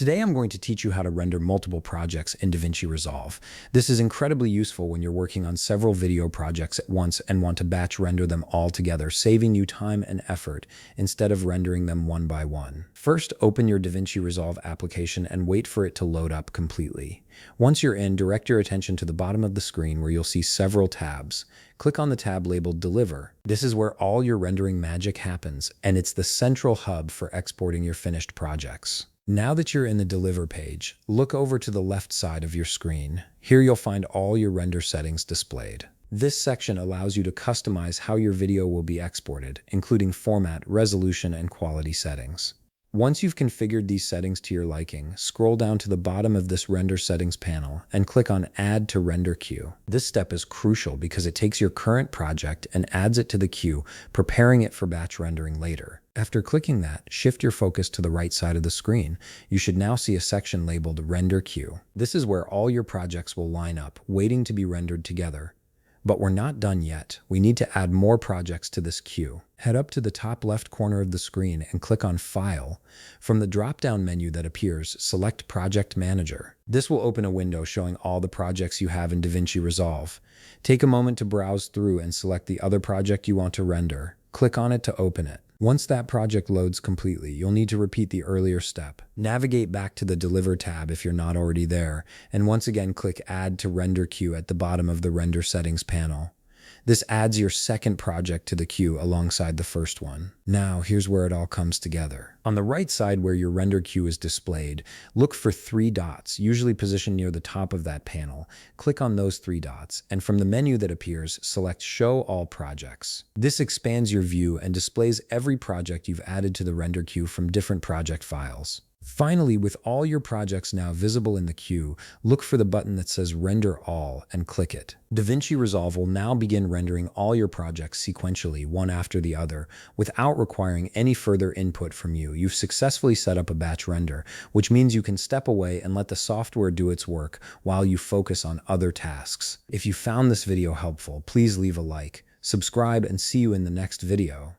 Today I'm going to teach you how to render multiple projects in DaVinci Resolve. This is incredibly useful when you're working on several video projects at once and want to batch render them all together, saving you time and effort instead of rendering them one by one. First, open your DaVinci Resolve application and wait for it to load up completely. Once you're in, direct your attention to the bottom of the screen where you'll see several tabs. Click on the tab labeled Deliver. This is where all your rendering magic happens, and it's the central hub for exporting your finished projects. Now that you're in the Deliver page, look over to the left side of your screen. Here you'll find all your render settings displayed. This section allows you to customize how your video will be exported, including format, resolution, and quality settings. Once you've configured these settings to your liking, scroll down to the bottom of this Render Settings panel and click on Add to Render Queue. This step is crucial because it takes your current project and adds it to the queue, preparing it for batch rendering later. After clicking that, shift your focus to the right side of the screen. You should now see a section labeled Render Queue. This is where all your projects will line up, waiting to be rendered together. But we're not done yet. We need to add more projects to this queue. Head up to the top left corner of the screen and click on File. From the drop-down menu that appears, select Project Manager. This will open a window showing all the projects you have in DaVinci Resolve. Take a moment to browse through and select the other project you want to render. Click on it to open it. Once that project loads completely, you'll need to repeat the earlier step. Navigate back to the Deliver tab if you're not already there, and once again click Add to Render Queue at the bottom of the Render Settings panel. This adds your second project to the queue alongside the first one. Now, here's where it all comes together. On the right side where your render queue is displayed, look for three dots, usually positioned near the top of that panel. Click on those three dots, and from the menu that appears, select Show All Projects. This expands your view and displays every project you've added to the render queue from different project files. Finally, with all your projects now visible in the queue, look for the button that says Render All and click it. DaVinci Resolve will now begin rendering all your projects sequentially, one after the other, without requiring any further input from you. You've successfully set up a batch render, which means you can step away and let the software do its work while you focus on other tasks. If you found this video helpful, please leave a like, subscribe, and see you in the next video.